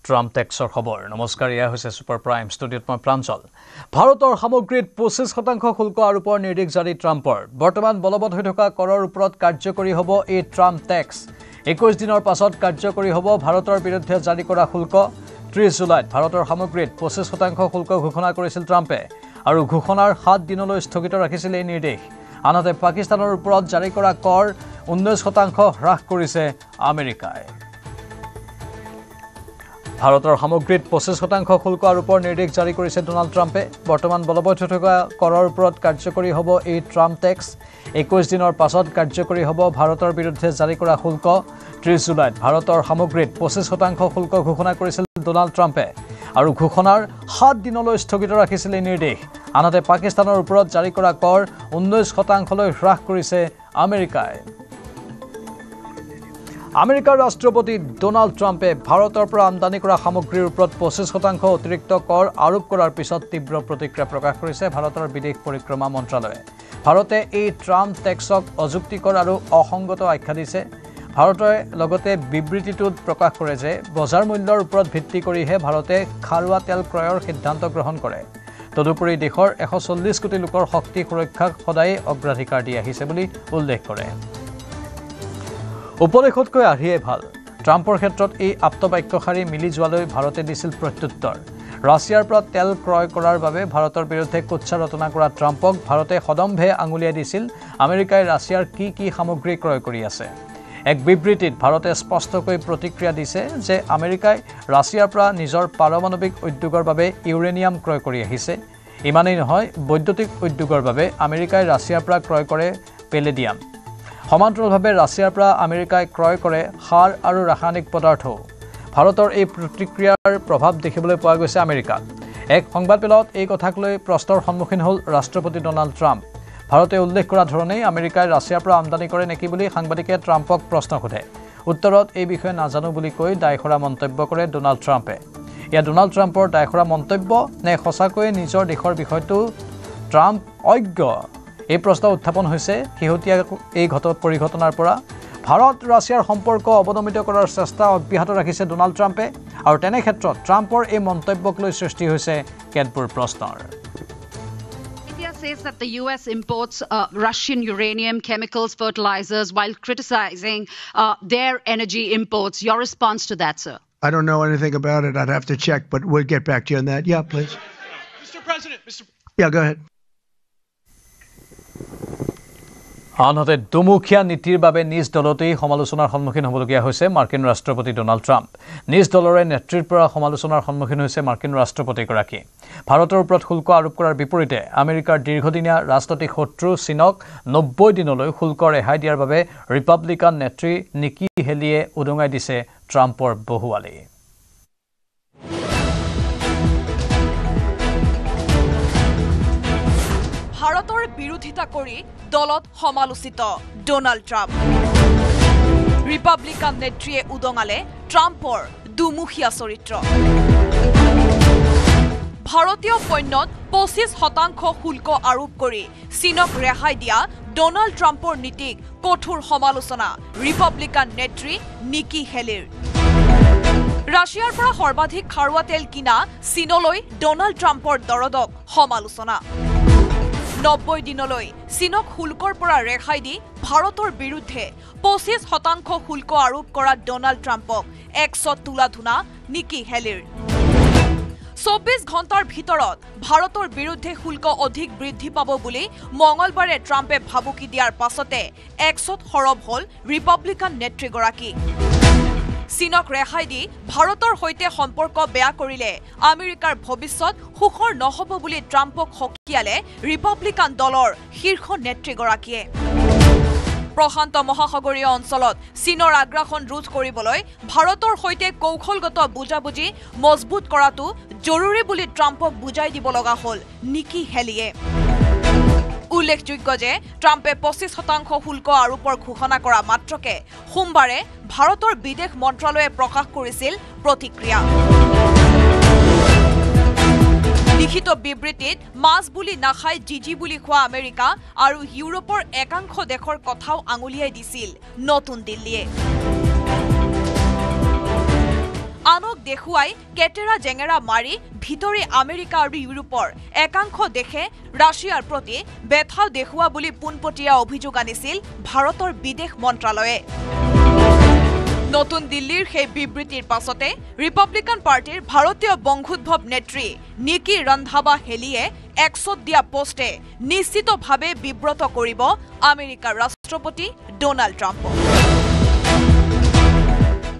Trump টেক্সৰ খবৰ নমস্কাৰ ইয়া হৈছে সুপাৰ প্ৰাইম ষ্টুডিঅ'ত মই প্ৰাঞ্জল ভাৰতৰ সামগ্ৰীত 25% শুল্ক আৰোপৰ নিৰ্দেশ জাৰি ট্ৰাম্পৰ বৰ্তমান বলবৎ হৈ থকা কৰৰ ওপৰত কাৰ্যকৰী হ'ব এই ট্ৰাম্প টেক্স 21 দিনৰ পাছত কাৰ্যকৰী হ'ব ভাৰতৰ বিৰুদ্ধে জাৰি কৰা শুল্ক 30 জুলাইত ভাৰতৰ সামগ্ৰীত 25% শুল্ক ঘোষণা কৰিছিল ট্ৰাম্পে আৰু ঘোষণাৰ 7 দিনলৈ স্থগিত ৰাখিছিল এই নিৰ্দেশ আনহাতে পাকিস্তানৰ ওপৰত জাৰি কৰা কৰ 19% হ্ৰাস কৰিছে আমেৰিকাই ভাৰতৰ সামগ্ৰীত 25% শুল্ক আৰোপৰ নিৰ্দেশ জাৰি কৰিছে ডোনাল্ড ট্ৰাম্পে বৰ্তমান বলবৎ হৈ থকা কৰৰ ওপৰত কাৰ্যকৰী হ'ব এই ট্ৰাম্প টেক্স 21 দিনৰ পাছত কাৰ্যকৰী হ'ব ভাৰতৰ বিৰুদ্ধে জাৰি কৰা শুল্ক 30 জুলাইত ভাৰতৰ সামগ্ৰীত 25% শুল্ক ঘোষণা কৰিছিল ডোনাল্ড ট্ৰাম্পে আৰু ঘোষণাৰ 7 দিনলৈ স্থগিত ৰাখিছিল এই নিৰ্দেশ আনহাতে পাকিস্তানৰ ওপৰত জাৰি কৰা কৰ 19% লৈ হ্ৰাস কৰিছে আমেৰিকাই আমেৰিকাৰ ৰাষ্ট্ৰপতি ডোনাল্ড ট্ৰাম্পে ভাৰতৰ পৰা আমদানি কৰা সামগ্ৰীৰ ওপৰত 25% অতিৰিক্ত কৰ আৰোপ কৰাৰ পিছত তীব্ৰ প্ৰতিক্ৰিয়া প্ৰকাশ কৰিছে ভাৰতৰ বিদেশ পৰিক্ৰমা মন্ত্ৰালয়ে ভাৰতে এই ট্ৰাম্প টেক্সক অযুক্তিকৰ আৰু অসংগত আখ্যা দিছে ভাৰতে লগতে বিবৃতিটোত প্ৰকাশ কৰে যে বজাৰ মূল্যৰ ওপৰত ভিত্তি কৰিহে ভাৰতে খাৰুৱা তেল ক্ৰয়ৰ সিদ্ধান্ত গ্ৰহণ কৰে তদুপৰি দেশৰ 140 কোটি লোকৰ শক্তি সুৰক্ষাক সদায় অগ্ৰাধিকাৰ দি আহিছে বুলি উল্লেখ কৰে উপদেশতকৈ আহিয়ে ভাল ট্ৰাম্পৰ ক্ষেত্ৰত এই আপ্তবাক্যশাৰী মিলি যোৱালৈ ভাৰতে দিছিল প্ৰত্যুত্তৰ ৰাছিয়াৰ পৰা তেল ক্ৰয় কৰাৰ বাবে ভাৰতৰ বিৰুদ্ধে কুৎসা ৰচনা কৰা ট্ৰাম্পক ভাৰতে সদম্ভে আঙুলিয়াই দিছিল আমেৰিকাই ৰাছিয়াৰ কি সামগ্ৰী ক্ৰয় কৰি আছে এক বিবৃতিত ভাৰতে স্পষ্টকৈ প্ৰতিক্ৰিয়া দিছে যে আমেৰিকাই ৰাছিয়াৰ পৰা নিজৰ পাৰমাণৱিক উদ্যোগৰ বাবে ইউৰেনিয়াম ক্ৰয় কৰি আহিছে ইমানেই নহয় বৈদ্যুতিক উদ্যোগৰ বাবে আমেৰিকাই ৰাছিয়াৰ পৰা ক্ৰয় কৰে পেলেডিয়াম সমান্তৰালভাৱে ৰাছিয়াৰ পৰা আমেৰিকাই ক্ৰয় কৰে সাৰ আৰু ৰাসায়নিক পদাৰ্থ ভাৰতৰ এই প্ৰতিক্ৰিয়াৰ প্ৰভাৱ দেখিবলৈ পোৱা গৈছে আমেৰিকাত এক সংবাদমেলত এই কথাক লৈ প্ৰশ্নৰ সন্মুখীন হ'ল ৰাষ্ট্ৰপতি ডোনাল্ড ট্ৰাম্প ভাৰতে উল্লেখ কৰা ধৰণেই আমেৰিকাই ৰাছিয়াৰ পৰা আমদানি কৰে নেকি বুলি সাংবাদিকে ট্ৰাম্পক প্ৰশ্ন সোধে উত্তৰত এই বিষয়ে নাজানো বুলি কৈ দায়খৰা মন্তব্য কৰে ডোনাল্ড ট্ৰাম্পে ইয়া ডোনাল্ড ট্ৰাম্পৰ দায়খৰা মন্তব্য নে সঁচাকৈয়ে নিজৰ দেশৰ বিষয়টো ট্ৰাম্প অজ্ঞ এই প্ৰশ্ন উত্থাপন হৈছে শেহতীয়া এই পৰিঘটনাৰ পৰা ভাৰত ৰাছিয়াৰ সম্পৰ্ক অৱনমিত কৰাৰ চেষ্টা অব্যাহত ৰাখিছে ডোনাল্ড ট্ৰাম্পে আৰু তেনে ক্ষেত্ৰত ট্ৰাম্পৰ এই মন্তব্যক লৈ সৃষ্টি হৈছে কেতবোৰ প্ৰশ্নৰ India says that the US imports Russian uranium, chemicals, fertilizers while criticizing their energy imports. Your response to that, sir? I don't know anything about it. I'd have to check, but we'll get back to you on that. Yeah, please. Mr. President, Yeah, go ahead. আনহাতে দুমুখীয়া নীতিৰ বাবে নিজ দলতেই সমালোচনাৰ সন্মুখীন হ'বলগীয়া হৈছে মাৰ্কিন ৰাষ্ট্ৰপতি ডোনাল্ড ট্ৰাম্প নিজ দলৰে নেতৃত্বৰ পৰা সমালোচনাৰ সন্মুখীন হৈছে মাৰ্কিন ৰাষ্ট্ৰপতিগৰাকী ভাৰতৰ ওপৰত শুল্ক আৰোপ কৰাৰ বিপৰীতে আমেৰিকাৰ দীৰ্ঘদিনীয়া ৰাজনৈতিক শত্ৰু চীনক 90 দিনলৈ শুল্ক ৰেহাই দিয়াৰ বাবে ৰিপাব্লিকান নেত্ৰী নিকি হেলিয়ে উদঙাই দিছে ট্ৰাম্পৰ বহুৱালি ভাৰতৰ বিৰোধিতা কৰি দলত সমালোচিত ডোনাল্ড ট্ৰাম্প ৰিপাব্লিকান নেত্ৰীয়ে উদঙালে ট্ৰাম্পৰ দুমুখীয়া চৰিত্ৰ ভাৰতীয় পণ্যত 25% শুল্ক আৰোপ কৰি চীনক ৰেহাই দিয়া ডোনাল্ড ট্ৰাম্পৰ নীতিক কঠোৰ সমালোচনা ৰিপাব্লিকান নেত্ৰী নিকি হেলিৰ ৰাছিয়াৰ পৰা সৰ্বাধিক খাৰুৱা তেল কিনা চীনলৈ ডোনাল্ড ট্ৰাম্পৰ দৰদক সমালোচনা 90 দিনলৈ চীনক শুল্কৰ পৰা ৰেহাই দি ভাৰতৰ বিৰুদ্ধে 25% শুল্ক আৰোপ কৰা ডোনাল্ড ট্ৰাম্পক 100 তোলা ধুনা নিকি হেলিৰ 24 ঘণ্টাৰ ভিতৰত ভাৰতৰ বিৰুদ্ধে শুল্ক অধিক বৃদ্ধি পাব বুলি মঙলবাৰে ট্ৰাম্পে ভাবুকি দিয়াৰ পাছতে 100 সৰব হ'ল ৰিপাব্লিকান নেত্ৰীগৰাকী চীনক ৰেহাই দি ভাৰতৰ সৈতে সম্পৰ্ক বেয়া কৰিলে আমেৰিকাৰ ভৱিষ্যত সুখৰ নহব বুলি ট্ৰাম্পক হকিয়ালে ৰিপাব্লিকান দলৰ শীৰ্ষ নেত্ৰীগৰাকীয়ে প্ৰশান্ত মহাসাগৰীয় অঞ্চলত চীনৰ আগ্ৰাসন ৰোধ কৰিবলৈ ভাৰতৰ সৈতে কৌশলগত বুজাবুজি মজবুত কৰাটো জৰুৰী বুলি ট্ৰাম্পক বুজাই দিব লগা হ'ল নিকি হেলিয়ে উল্লেখযোগ্য যে ট্ৰাম্পে 25% শুল্ক আৰোপৰ ঘোষণা কৰা মাত্ৰকে সোমবাৰে ভাৰতৰ বিদেশ মন্ত্ৰালয়ে প্ৰকাশ কৰিছিল প্ৰতিক্ৰিয়া লিখিত বিবৃতিত মাছ বুলি নাখাই জিজি বুলি খোৱা আমেৰিকা আৰু ইউৰোপৰ একাংশ দেশৰ কথাও আঙুলিয়াই দিছিল নতুন দিল্লীয়ে আনক দেখুৱাই কেটেৰা জেঙেৰা মাৰি ভিতৰি আমেৰিকা আৰু ইউৰোপৰ একাংশ দেশে ৰাছিয়াৰ প্ৰতি বেথাল দেখুওৱা বুলি পোনপটীয়া অভিযোগ আনিছিল ভাৰতৰ বিদেশ মন্ত্ৰালয়ে নতুন দিল্লীৰ সেই বিবৃতিৰ পাছতে ৰিপাব্লিকান পাৰ্টিৰ ভাৰতীয় বংশোদ্ভৱ নেত্ৰী নিকি ৰন্ধাবা হেলিয়ে এক্সত দিয়া পোষ্টে নিশ্চিতভাৱে বিব্ৰত কৰিব আমেৰিকাৰ ৰাষ্ট্ৰপতি ডোনাল্ড ট্ৰাম্পক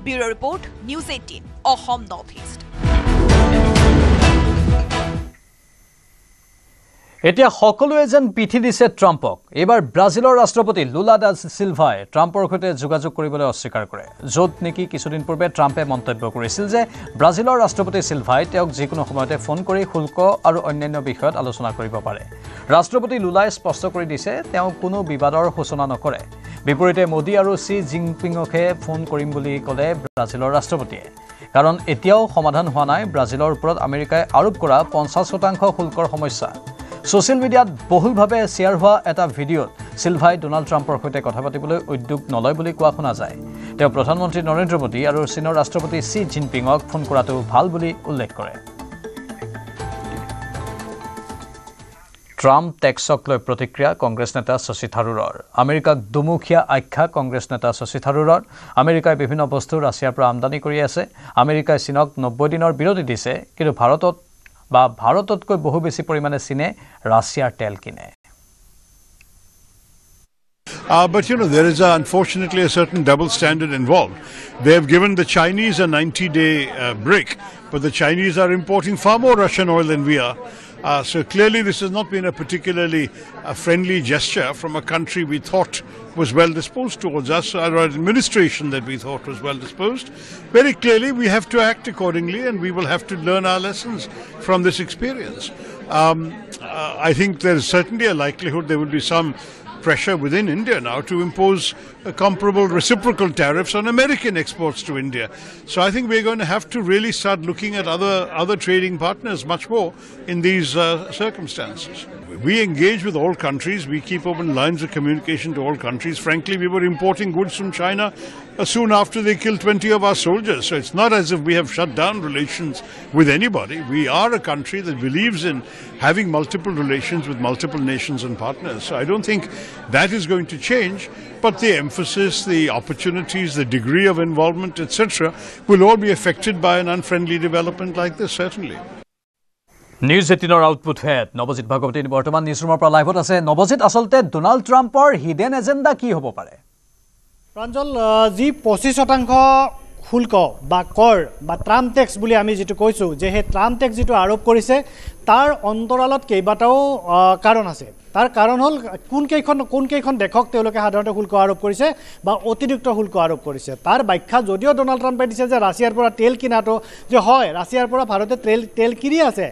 bureau report news 18 Assam north east এতিয়া সকলোৱে যেন পিঠি দিছে ট্ৰাম্পক এবাৰ ব্ৰাজিলৰ ৰাষ্ট্ৰপতি লুলা দা সিলভাই ট্ৰাম্পৰ সৈতে যোগাযোগ কৰিবলৈ অস্বীকাৰ কৰে য'ত নেকি কিছুদিন পূৰ্বে ট্ৰাম্পে মন্তব্য কৰিছিল যে ব্ৰাজিলৰ ৰাষ্ট্ৰপতি সিলভাই তেওঁক যিকোনো সময়তে ফোন কৰি শুল্ক আৰু অন্যান্য বিষয়ত আলোচনা কৰিব পাৰে ৰাষ্ট্ৰপতি লুলাই স্পষ্ট কৰি দিছে তেওঁ কোনো বিবাদৰ সূচনা নকৰে বিপৰীতে মোদী আৰু চি জিনপিঙকে ফোন কৰিম বুলি ক'লে ব্ৰাজিলৰ ৰাষ্ট্ৰপতিয়ে কাৰণ এতিয়াও সমাধান হোৱা নাই ব্ৰাজিলৰ ওপৰত আমেৰিকাই আৰোপ কৰা 50% শুল্কৰ সমস্যা সোশ্যাল মিডিয়াত বহুলভাৱে শ্বেয়াৰ হোৱা এটা ভিডিঅ'ত সিলভাই ডোনাল্ড ট্ৰাম্পৰ সৈতে কথা পাতিবলৈ উদ্যোগ নলয় বুলি কোৱা শুনা যায় তেওঁ প্ৰধানমন্ত্ৰী নৰেন্দ্ৰ মোদী আৰু চীনৰ ৰাষ্ট্ৰপতি চি জিনপিঙক ফোন কৰাটো ভাল বুলি উল্লেখ কৰে ট্ৰাম্প টেক্সক লৈ প্ৰতিক্ৰিয়া কংগ্ৰেছ নেতা শশী থাৰুৰৰ আমেৰিকাক দুমুখীয়া আখ্যা কংগ্ৰেছ নেতা শশী থাৰুৰৰ আমেৰিকাই বিভিন্ন বস্তু ৰাছিয়াৰ পৰা আমদানি কৰি আছে আমেৰিকাই চীনক 90 দিনৰ বিৰতি দিছে কিন্তু ভাৰততকৈ বহু বেছি পৰিমাণে চীনে ৰাছিয়াৰ তেল কিনে But there is unfortunately a certain double standard involved. They have given the Chinese a 90-day break, but the Chinese are importing far more Russian oil than we are. So clearly this has not been a particularly friendly gesture from a country we thought was well disposed towards us, or an administration that we thought was well disposed. Very clearly we have to act accordingly and we will have to learn our lessons from this experience. I think there is certainly a likelihood there will be some pressure within India now to impose comparable reciprocal tariffs on American exports to India. So I think we're going to have to really start looking at other trading partners much more in these circumstances. We engage with all countries. We keep open lines of communication to all countries. Frankly, we were importing goods from China soon after they killed 20 of our soldiers. So it's not as if we have shut down relations with anybody. We are a country that believes in having multiple relations with multiple nations and partners. So I don't think that is going to change. But the emphasis, the opportunities, the degree of involvement, etc., will all be affected by an unfriendly development like this, certainly. News 18 output head Nabajit Bhagawati বৰ্তমান নিউজৰুমৰ পৰা লাইভত আছে নবজিত আসলতে Donald ট্ৰাম্পৰ hidden agenda কি হ'ব পাৰে প্ৰাঞ্জল যি 25% শুল্ক বা কৰ বা ট্ৰাম্প টেক্স বুলি আমি যেটো কৈছো যে হে ট্ৰাম্প টেক্স যেটো আৰোপ কৰিছে তাৰ অন্তৰালত কেইবাটাও কাৰণ আছে তাৰ কাৰণ হল কোন কেইখন দেশক তেওঁলোকে সাধাৰণতে শুল্ক আৰোপ কৰিছে বা অতিৰিক্ত শুল্ক আৰোপ কৰিছে তাৰ ব্যাখ্যা যদিও ডোনাল্ড ট্ৰাম্পে দিছে যে ৰাছিয়াৰ পৰা তেল কিনাটো যে হয় ৰাছিয়াৰ পৰা ভাৰতে তেল কিনি আছে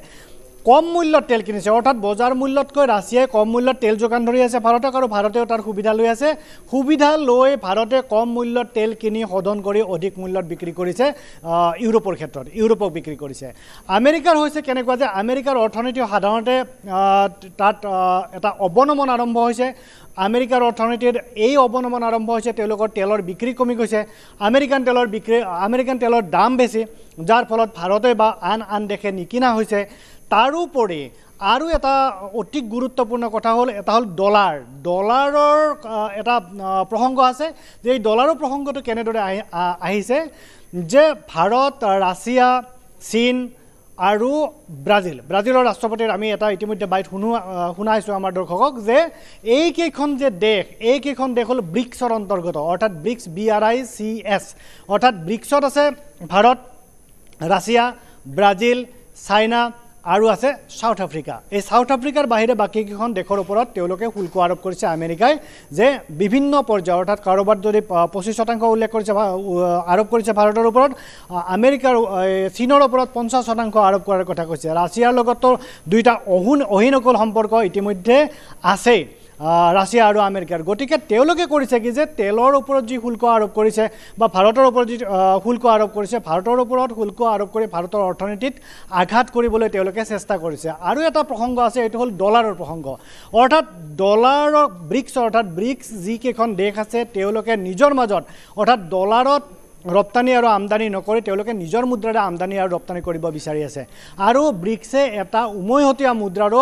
কম মূল্যত তেল কিনিছে অৰ্থাৎ বজাৰ মূল্যতকৈ ৰাছিয়াই কম মূল্যত তেল যোগান ধৰি আছে ভাৰতক আৰু ভাৰতেও তাৰ সুবিধা লৈ আছে সুবিধা লৈ ভাৰতে কম মূল্যত তেল কিনি সদন কৰি অধিক মূল্যত বিক্ৰী কৰিছে ইউৰোপৰ ক্ষেত্ৰত ইউৰোপক বিক্ৰী কৰিছে আমেৰিকাৰ হৈছে কেনেকুৱা যে আমেৰিকাৰ অৰ্থনীতি সাধাৰণতে তাত এটা অৱনমন আৰম্ভ হৈছে আমেৰিকাৰ অৰ্থনীতিৰ এই অৱনমন আৰম্ভ হৈছে তেওঁলোকৰ তেলৰ বিক্ৰী কমি গৈছে আমেৰিকান তেলৰ দাম বেছি যাৰ ফলত ভাৰতে বা আন দেশে নিকিনা হৈছে তাৰোপৰি আৰু এটা অতি গুৰুত্বপূৰ্ণ কথা হল এটা হল ডলাৰৰ এটা প্ৰসংগ আছে যে এই ডলাৰৰ প্ৰসংগটো কেনেদৰে আহিছে যে ভাৰত ৰাছিয়া চীন আৰু ব্ৰাজিলৰ ৰাষ্ট্ৰপতিৰ আমি এটা ইতিমধ্যে বাইট শুনাইছো আমাৰ দৰ্শকক যে এই কেইখন দেশ হল ব্ৰিক্সৰ অন্তৰ্গত অৰ্থাৎ ব্ৰিক্স BRICS অৰ্থাৎ ব্ৰিক্সত আছে ভাৰত ৰাছিয়া ব্ৰাজিল চাইনা আৰু আছে সাউথ আফ্ৰিকা এই সাউথ আফ্ৰিকাৰ বাহিৰে বাকি কেইখন দেশৰ ওপৰত তেওঁলোকে শুল্ক আৰোপ কৰিছে আমেৰিকাই যে বিভিন্ন পৰ্যায় অৰ্থাৎ কাৰোবাৰ যদি 25% উল্লেখ কৰিছে আৰোপ কৰিছে ভাৰতৰ ওপৰত আমেৰিকাৰ চীনৰ ওপৰত 50% আৰোপ কৰাৰ কথা কৈছে ৰাছিয়াৰ লগত দুইটা অহিনকল সম্পৰ্ক ইতিমধ্যে আছে ৰাছিয়া আৰু আমেৰিকাৰ গতিকে তেওঁলোকে কৰিছে কি যে তেলৰ ওপৰত যি শুল্ক আৰোপ কৰিছে বা ভাৰতৰ ওপৰত যি শুল্ক আৰোপ কৰিছে ভাৰতৰ ওপৰত শুল্ক আৰোপ কৰি ভাৰতৰ অৰ্থনীতিত আঘাত কৰিবলৈ তেওঁলোকে চেষ্টা কৰিছে আৰু এটা প্ৰসংগ আছে এটো হল ডলাৰৰ প্ৰসংগ অৰ্থাৎ ব্ৰিক্স যি কেইখন দেশ আছে তেওঁলোকে নিজৰ মাজত অৰ্থাৎ ডলাৰত ৰপ্তানি আৰু আমদানি নকৰি তেওঁলোকে নিজৰ মুদ্ৰাৰে আমদানি আৰু ৰপ্তানি কৰিব বিচাৰি আছে আৰু ব্ৰিক্সে এটা উমৈহতীয়া মুদ্ৰাৰো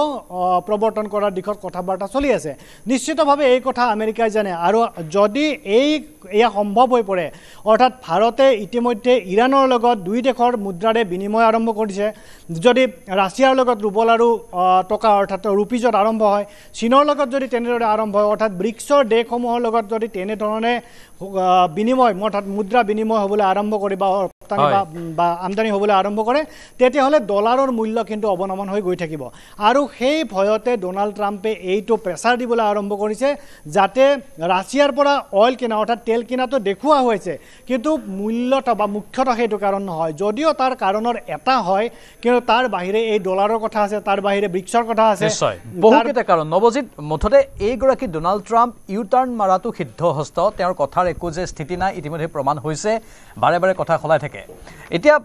প্ৰৱৰ্তন কৰাৰ দিশত কথা বাৰ্তা চলি আছে নিশ্চিতভাৱে এই কথা আমেৰিকাই জানে আৰু যদি এয়া সম্ভৱ হৈ পৰে অৰ্থাৎ ভাৰতে ইতিমধ্যে ইৰানৰ লগত দুই দেশৰ মুদ্ৰাৰে বিনিময় আৰম্ভ কৰিছে যদি ৰাছিয়াৰ লগত ৰুবল আৰু টকা অৰ্থাৎ ৰুপিজত আৰম্ভ হয় চীনৰ লগত যদি তেনেদৰে আৰম্ভ হয় অৰ্থাৎ ব্ৰিক্সৰ দেশসমূহৰ লগত যদি তেনেধৰণে বিনিময় অৰ্থাৎ মুদ্ৰা বিনিময় হ'বলৈ আৰম্ভ কৰে বা ৰপ্তানি বা আমদানি হ'বলৈ আৰম্ভ কৰে তেতিয়াহ'লে ডলাৰৰ মূল্য কিন্তু অৱনমন হৈ গৈ থাকিব আৰু সেই ভয়তে ডোনাল্ড ট্ৰাম্পে এইটো প্ৰেছাৰ দিবলৈ আৰম্ভ কৰিছে যাতে ৰাছিয়াৰ পৰা অইল কিনা অৰ্থাৎ তেল কিনাটো দেখুওৱা হৈছে কিন্তু মূল্যটা বা মুখ্যতঃ সেইটো কাৰণ নহয় যদিও তাৰ কাৰণৰ এটা হয় কিন্তু তাৰ বাহিৰে এই ডলাৰৰ কথা আছে তাৰ বাহিৰে ব্ৰিক্সৰ কথা আছে নিশ্চয় বহুকেইটা কাৰণ নৱজিত মুঠতে এইগৰাকী ডোনাল্ড ট্ৰাম্প ইউটাৰ্ণ মাৰাটো সিদ্ধহস্ত তেওঁৰ কথাৰ একো যে স্থিতি নাই ইতিমধ্যে প্ৰমাণ হৈছে বাৰে বাৰে কথা সলাই থাকে এতিয়া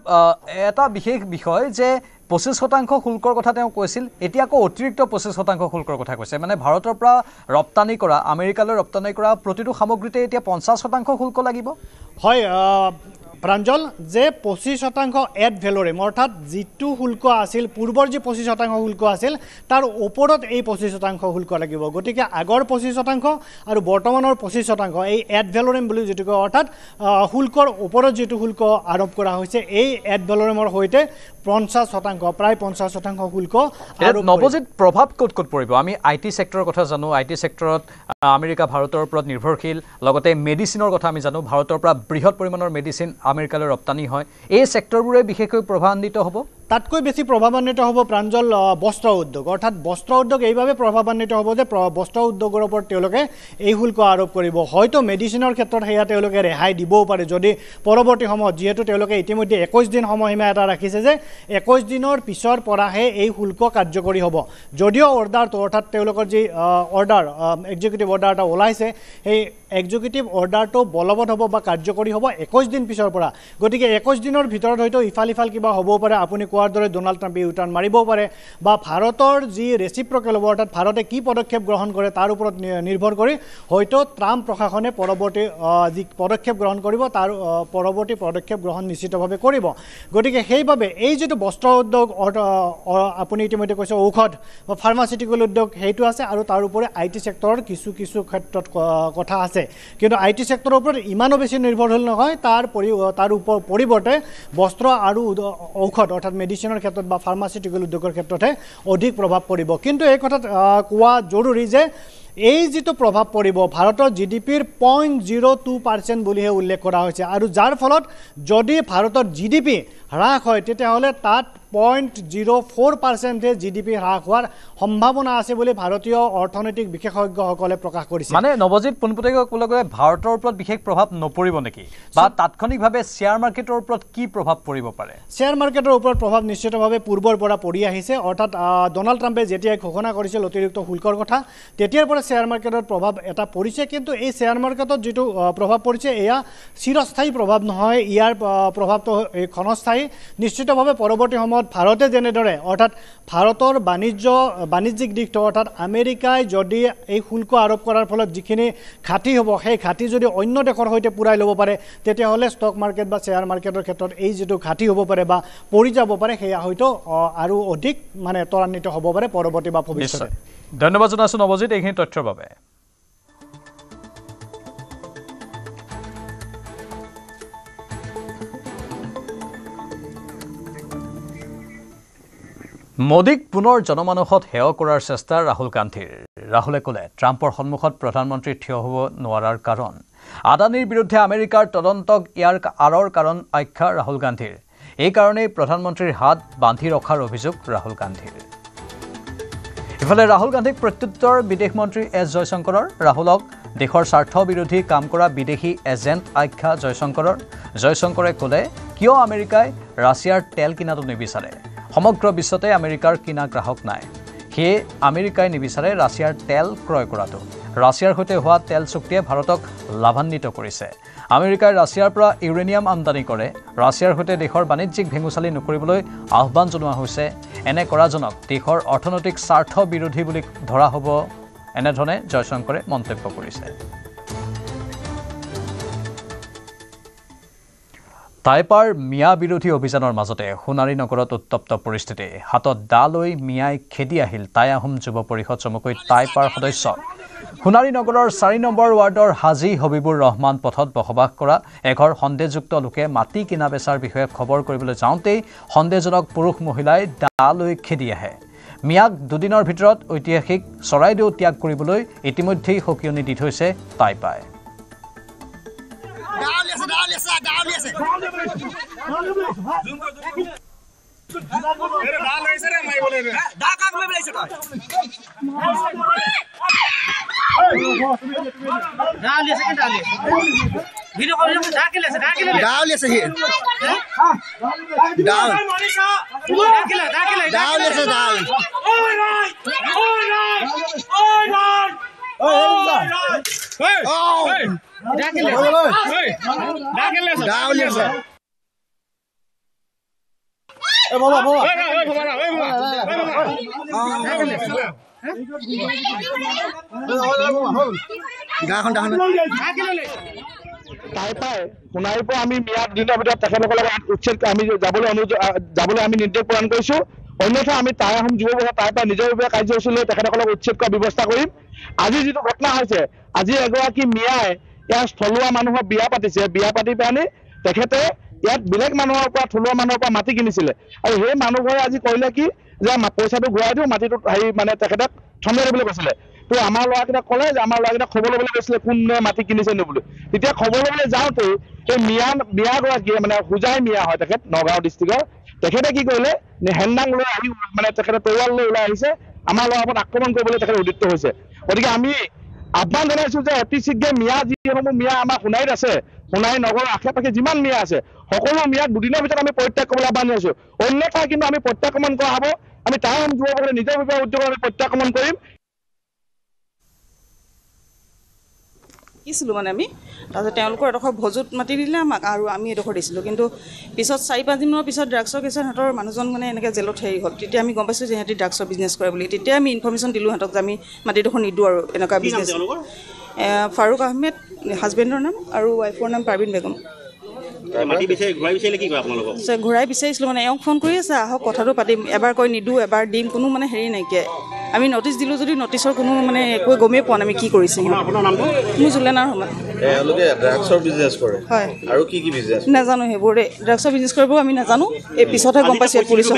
এটা বিশেষ বিষয় যে 25% শুল্কৰ কথা তেওঁ কৈছিল এতিয়া আকৌ অতিৰিক্ত 25% শুল্কৰ কথা কৈছে মানে ভাৰতৰ পৰা ৰপ্তানি কৰা আমেৰিকালৈ ৰপ্তানি কৰা প্ৰতিটো সামগ্ৰীতে এতিয়া 50% শুল্ক লাগিব হয় প্ৰাঞ্জল যে 25% এড ভেলোৰেম অৰ্থাৎ যিটো শুল্ক আছিল পূৰ্বৰ যে 25% শুল্ক আছিল তাৰ ওপৰত এই 25% শুল্ক লাগিব গতিকে আগৰ 25% আৰু বৰ্তমানৰ 25% এই এড ভেলোৰেম বুলি যেটো কয় অৰ্থাৎ শুল্কৰ ওপৰত যেটো শুল্ক আৰোপ কৰা হৈছে এই এড ভেলোৰেমৰ হৈতে 50% প্ৰায় 50% শুল্ক আৰু নৱজিত প্ৰভাৱ ক'ত পৰিব আমি আইটি সেক্টৰৰ কথা জানো আইটি সেক্টৰত আমেৰিকা ভাৰতৰ ওপৰত নিৰ্ভৰশীল লগতে মেডিচিনৰ কথা আমি জানো ভাৰতৰ পৰা বৃহৎ পৰিমাণৰ মেডিচিন আমেৰিকালৈ ৰপ্তানি হয় এই সেক্টৰবোৰে বিশেষকৈ প্ৰভাৱান্বিত হ'ব তাতকৈ বেছি প্ৰভাৱান্বিত হ'ব প্ৰাঞ্জল বস্ত্ৰ উদ্যোগ অৰ্থাৎ বস্ত্ৰ উদ্যোগ এইভাবে প্ৰভাৱান্বিত হ'ব যে বস্ত্ৰ উদ্যোগৰ ওপৰত তেওঁলোকে এই শুল্ক আৰোপ কৰিব হয়তো মেডিচিনৰ ক্ষেত্ৰত হেয়া তেওঁলোকে ৰেহাই দিবও পাৰে যদি পৰৱৰ্তী সময়ত যেহেতু তেওঁলোকে ইতিমধ্যে 21 দিন সময়সীমা এটা ৰাখিছে যে 21 দিনৰ পিছৰ পৰাহে এই শুল্ক কাৰ্যকৰী হ'ব যদিও অৰ্ডাৰটো অৰ্থাৎ তেওঁলোকৰ যি অৰ্ডাৰ এক্সিকিউটিভ অৰ্ডাৰ এটা ওলাইছে এই এক্সিকিউটিভ অৰ্ডাৰটো বলবৎ হ'ব বা কাৰ্যকৰী হ'ব 21 দিন পিছৰ পৰা গতিকে 21 দিনৰ ভিতৰত হয়তো ইফাল কিবা হ'বও পাৰে আপুনি কোৱাৰ দৰে ডোনাল্ড ট্ৰাম্পে ইউটাৰ্ণ মাৰিবও পাৰে বা ভাৰতৰ যি ৰেচিপ্ৰকেল হ'ব অৰ্থাৎ ভাৰতে কি পদক্ষেপ গ্ৰহণ কৰে তাৰ ওপৰত নিৰ্ভৰ কৰি হয়তো ট্ৰাম্প প্ৰশাসনে পৰৱৰ্তী যি পদক্ষেপ গ্ৰহণ কৰিব তাৰ পৰৱৰ্তী পদক্ষেপ গ্ৰহণ নিশ্চিতভাৱে কৰিব গতিকে সেইভাবে এই যেটো বস্ত্ৰ উদ্যোগ আপুনি ইতিমধ্যে কৈছে ঔষধ বা ফাৰ্মাচিউটিকেল উদ্যোগ হেতু আছে আৰু তাৰ উপৰে আইটি সেক্টৰৰ কিছু ক্ষেত্ৰত কথা আছে কিন্তু আইটি সেক্টৰৰ ওপৰত ইমানো বেছি নিৰ্ভৰশীল নহয় তাৰ পৰিৱৰ্তে বস্ত্ৰ আৰু ঔষধ অৰ্থাৎ মেডিচিনৰ ক্ষেত্ৰত বা ফাৰ্মাচিউটিকেল উদ্যোগৰ ক্ষেত্ৰতহে অধিক প্ৰভাৱ পৰিব কিন্তু এই কথাত কোৱা জৰুৰী যে এই যেটো প্ৰভাৱ পৰিব ভাৰতৰ জিডিপিৰ 0.02% বুলিহে উল্লেখ কৰা হৈছে আৰু যাৰ ফলত যদি ভাৰতৰ জিডিপি হ্ৰাস হয় তেতিয়াহ'লে তাত 0.04% জিডিপি হ্ৰাস হোৱাৰ সম্ভাৱনা আছে বুলি ভাৰতীয় অৰ্থনৈতিক বিশেষজ্ঞসকলে প্ৰকাশ কৰিছে মানে নৱজিত পোনপটীয়াকৈ ক'বলৈ ভাৰতৰ ওপৰত বিশেষ প্ৰভাৱ নপৰিব নেকি বা তাৎক্ষণিকভাৱে শ্বেয়াৰ মাৰ্কেটৰ ওপৰত কি প্ৰভাৱ পৰিব পাৰে শ্বেয়াৰ মাৰ্কেটৰ ওপৰত প্ৰভাৱ নিশ্চিতভাৱে পূৰ্বৰ পৰা পৰি আহিছে অৰ্থাৎ ডোনাল্ড ট্ৰাম্পে যেতিয়া ঘোষণা কৰিছিল অতিৰিক্ত শুল্কৰ কথা তেতিয়াৰ পৰা শ্বেয়াৰ মাৰ্কেটৰ প্ৰভাৱ এটা পৰিছে কিন্তু এই শ্বেয়াৰ মাৰ্কেটত যেটো প্ৰভাৱ পৰিছে এয়া চিৰস্থায়ী প্ৰভাৱ নহয় ইয়াৰ প্ৰভাৱটো ক্ষণস্থায়ী নিশ্চিতভাৱে পৰৱৰ্তী সময়ত ভাৰতে যেনেদৰে অৰ্থাৎ ভাৰতৰ বাণিজ্যিক দিশটো অৰ্থাৎ আমেৰিকাই যদি এই শুল্ক আৰোপ কৰাৰ ফলত যিখিনি ঘাটি হ'ব সেই ঘাটি যদি অন্য দেশৰ সৈতে পুৰাই ল'ব পাৰে তেতিয়াহ'লে ষ্টক মাৰ্কেট বা শ্বেয়াৰ মাৰ্কেটৰ ক্ষেত্ৰত এই যেটো ঘাটি হ'ব পাৰে বা পৰি যাব পাৰে সেয়া হয়তো আৰু অধিক মানে ত্বৰান্বিত হ'ব পাৰে পৰৱৰ্তী বা ভৱিষ্যতে ধন্যবাদ জনাইছো নৱজিত এইখিনি তথ্যৰ বাবে মোদীক পুনৰ জনমানসত হেয় কৰাৰ চেষ্টা ৰাহুল গান্ধীৰ ৰাহুলে ক'লে ট্ৰাম্পৰ সন্মুখত প্ৰধানমন্ত্ৰী থিয় হ'ব নোৱাৰাৰ কাৰণ আদানীৰ বিৰুদ্ধে আমেৰিকাৰ তদন্তক ইয়াৰ আঁৰৰ কাৰণ আখ্যা ৰাহুল গান্ধীৰ এই কাৰণেই প্ৰধানমন্ত্ৰীৰ হাত বান্ধি ৰখাৰ অভিযোগ ৰাহুল গান্ধীৰ ইফালে ৰাহুল গান্ধীক প্ৰত্যুত্তৰ বিদেশ মন্ত্ৰী এছ জয়শংকৰৰ ৰাহুলক দেশৰ স্বাৰ্থ বিৰোধী কাম কৰা বিদেশী এজেণ্ট আখ্যা জয়শংকৰে ক'লে কিয় আমেৰিকাই ৰাছিয়াৰ তেল কিনাটো নিবিচাৰে সমগ্ৰ বিশ্বতে আমেৰিকাৰ কিনা গ্ৰাহক নাই সেয়ে আমেৰিকাই নিবিচাৰে ৰাছিয়াৰ তেল ক্ৰয় কৰাটো ৰাছিয়াৰ সৈতে হোৱা তেল চুক্তিয়ে ভাৰতক লাভান্বিত কৰিছে আমেৰিকাই ৰাছিয়াৰ পৰা ইউৰেনিয়াম আমদানি কৰে ৰাছিয়াৰ সৈতে দেশৰ বাণিজ্যিক ভেঙুচালি নকৰিবলৈ আহ্বান জনোৱা হৈছে এনে কৰাজনক দেশৰ অৰ্থনৈতিক স্বাৰ্থ বিৰোধী বুলি ধৰা হ'ব এনেধৰণে জয়শংকৰে মন্তব্য কৰিছে টাইপাৰ মিয়া বিৰোধী অভিযানৰ মাজতে সোণাৰী নগৰত উত্তপ্ত পৰিস্থিতি হাতত দা লৈ মিয়াই খেদি আহিল টাই আহোম যুৱ পৰিষদ চমুকৈ টাইপাৰ সদস্য সোণাৰী নগৰৰ 4 নম্বৰ ৱাৰ্ডৰ হাজী হবিবুৰ ৰহমান পথত বসবাস কৰা এঘৰ সন্দেহযুক্ত লোকে মাটি কিনা বেচাৰ বিষয়ে খবৰ কৰিবলৈ যাওঁতেই সন্দেহজনক পুৰুষ মহিলাই দা লৈ খেদি আহে মিয়াক দুদিনৰ ভিতৰত ঐতিহাসিক চৰাইদেউ ত্যাগ কৰিবলৈ ইতিমধ্যেই সকিয়নি দি থৈছে টাইপাই সোণাৰীৰ পৰা আমি মিয়া দিনৰ ভিতৰত তেখেতসকলক উচ্ছেদ আমি যাবলৈ আমি নিৰ্দেশ প্ৰদান কৰিছোঁ অন্যথা আমি টাই আহোম যুৱ পৰিষদ টাইৰ পৰা নিজৰ কাৰ্যসূচী লৈ তেখেতসকলক উচ্ছেদ কৰাৰ ব্যৱস্থা কৰিম আজি যিটো ঘটনা হৈছে আজি এগৰাকী মিয়াই ইয়াৰ থলুৱা মানুহৰ বিয়া পাতিছে বিয়া পাতি পেলাই তেখেতে ইয়াত বেলেগ মানুহৰ পৰা থলুৱা মানুহৰ পৰা মাটি কিনিছিলে আৰু সেই মানুহঘৰে আজি কৰিলে কি যে পইচাটো ঘূৰাই দিওঁ মাটিটো মানে তেখেতক ঠন্দা দিবলৈ কৈছিলে তো আমাৰ ল'ৰাকেইটাক ক'লে যে আমাৰ ল'ৰাকেইটাক খবৰ ল'বলৈ গৈছিলে কোনে মাটি কিনিছে নো বুলি তেতিয়া খবৰ ল'বলৈ যাওঁতে এই মিয়াগৰাকীয়ে মানে হোজাই মিয়া হয় তেখেত নগাঁও ডিষ্ট্ৰিক্টৰ তেখেতে কি কৰিলে হেণ্ডাং লৈ আহি মানে তেখেতে তৰোৱাল লৈ ওলাই আহিছে আমাৰ ল'ৰাৰ ওপৰত আক্ৰমণ কৰিবলৈ তেখেতে উদ্যত হৈছে গতিকে আমি আহ্বান জনাইছোঁ যে অতি শীঘ্ৰে মিয়া যিসমূহ মিয়া আমাৰ সোণাৰীত আছে সোণাৰী নগৰৰ আশে পাশে যিমান মিয়া আছে সকলো মিয়াক দুদিনৰ ভিতৰত আমি প্ৰত্যাগ কৰিবলৈ আহ্বান জনাইছোঁ অন্যথা কিন্তু আমি প্ৰত্যাক্ৰমণ কৰা হ'ব আমি টাই আহোম যুৱ পৰিষদে নিজৰ উদ্যোগত আমি প্ৰত্যাক্ৰমণ কৰিম শিকিছিলোঁ মানে আমি তাৰপিছত তেওঁলোকৰ এডোখৰ ভোজত মাতি দিলে আমাক আৰু আমি এডোখৰ দিছিলোঁ কিন্তু পিছত 4-5 দিনৰ পিছত ড্ৰাগছৰ কেছত সিহঁতৰ মানুহজন মানে এনেকৈ জেলত হেৰি হ'ল তেতিয়া আমি গম পাইছোঁ যে সিহঁতি ড্ৰাগছৰ বিজনেছ কৰে বুলি তেতিয়া আমি ইনফৰ্মেশ্যন দিলোঁ সিহঁতক যে আমি মাটিডোখৰ নিদিওঁ আৰু এনেকুৱা বিজনেছ ফাৰুক আহমেদ হাজবেণ্ডৰ নাম আৰু ৱাইফৰ নাম পাৰ্বিন বেগম ঘূৰাই বিচাৰিছিলোঁ মানে এওঁক ফোন কৰি আছে আহক কথাটো পাতিম এবাৰ কৈ নিদিওঁ এবাৰ দিম কোনো মানে হেৰি নাইকিয়া আমি নটিচ দিলোঁ যদি নটিচৰ কোনো মানে একোৱে গমেই পোৱা নাই আমি কি কৰিছে মোৰ জুলেনাৰ সমান হয় আৰু কি নাজানো সেইবোৰ দেই ড্ৰাগছৰ বিজনেছ কৰিব আমি নাজানো এই পিছতহে গম পাইছোঁ পুলিচৰ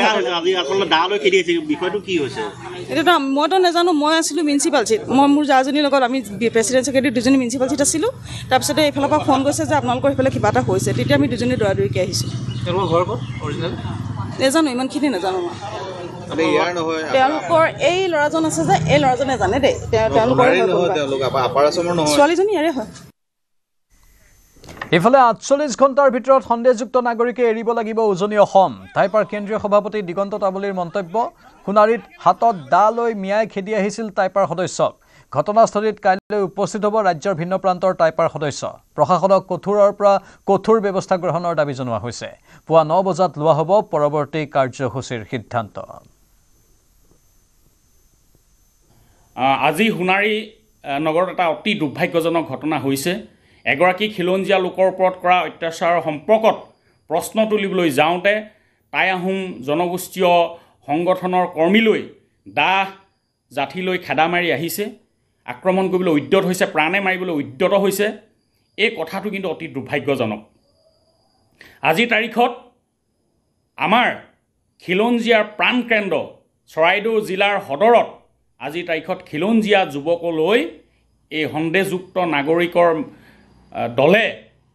এতিয়াতো মইতো নাজানো মই আছিলোঁ মিউনিচিপালিটিত মই মোৰ জাজনীৰ লগত আমি প্ৰেচিডেণ্ট ছেক্ৰেটাৰী দুজনী মিউনিচিপালিটিত আছিলোঁ তাৰপিছতে এইফালৰ পৰা ফোন কৰিছে যে আপোনালোকৰ সেইফালে কিবা এটা হৈছে তেতিয়া আমি দুজনী দৌৰাদৌৰিকৈ আহিছোঁ নাজানো ইমানখিনি নাজানো মই তেওঁলোকৰ এই ল'ৰাজন আছে যে এই ল'ৰাজনে জানে দেই তেওঁলোকৰ ছোৱালীজনী ইয়াৰে হয় ইফালে 48 ঘণ্টাৰ ভিতৰত সন্দেহযুক্ত নাগৰিকে এৰিব লাগিব উজনি অসম টাইপাৰ কেন্দ্ৰীয় সভাপতি দিগন্ত তাবলীৰ মন্তব্য সোণাৰীত হাতত দা লৈ মিয়াই খেদি আহিছিল টাইপাৰ সদস্যক ঘটনাস্থলীত কাইলৈ উপস্থিত হ'ব ৰাজ্যৰ ভিন্ন প্ৰান্তৰ টাইপাৰ সদস্য প্ৰশাসনক কঠোৰৰ পৰা কঠোৰ ব্যৱস্থা গ্ৰহণৰ দাবী জনোৱা হৈছে পুৱা 9 বজাত লোৱা হ'ব পৰৱৰ্তী কাৰ্যসূচীৰ সিদ্ধান্ত আজি সোণাৰী নগৰত এটা অতি দুৰ্ভাগ্যজনক ঘটনা হৈছে এগৰাকী খিলঞ্জীয়া লোকৰ ওপৰত কৰা অত্যাচাৰৰ সম্পৰ্কত প্ৰশ্ন তুলিবলৈ যাওঁতে টাই আহোম জনগোষ্ঠীয় সংগঠনৰ কৰ্মীলৈ দাহ জাঠি লৈ খেদা মাৰি আহিছে আক্ৰমণ কৰিবলৈ উদ্যত হৈছে প্ৰাণে মাৰিবলৈ উদ্যত হৈছে এই কথাটো কিন্তু অতি দুৰ্ভাগ্যজনক আজিৰ তাৰিখত আমাৰ খিলঞ্জীয়াৰ প্ৰাণকেন্দ্ৰ চৰাইদেউ জিলাৰ সদৰত আজিৰ তাৰিখত খিলঞ্জীয়া যুৱকলৈ এই সন্দেহযুক্ত নাগৰিকৰ দলে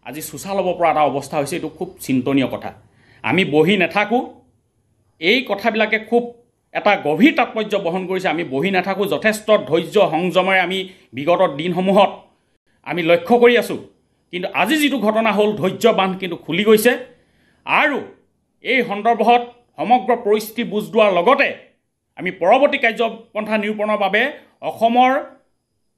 আজি চোচা ল'ব পৰা এটা অৱস্থা হৈছে এইটো খুব চিন্তনীয় কথা আমি বহি নাথাকোঁ এই কথাবিলাকে খুব এটা গভীৰ তাৎপৰ্য বহন কৰিছে আমি বহি নাথাকোঁ যথেষ্ট ধৈৰ্য সংযমেৰে আমি বিগত দিনসমূহত আমি লক্ষ্য কৰি আছোঁ কিন্তু আজি যিটো ঘটনা হ'ল ধৈৰ্য বান্ধ কিন্তু খুলি গৈছে আৰু এই সন্দৰ্ভত সমগ্ৰ পৰিস্থিতি বুজ লোৱাৰ লগতে আমি পৰৱৰ্তী কাৰ্যপন্থা নিৰূপণৰ বাবে অসমৰ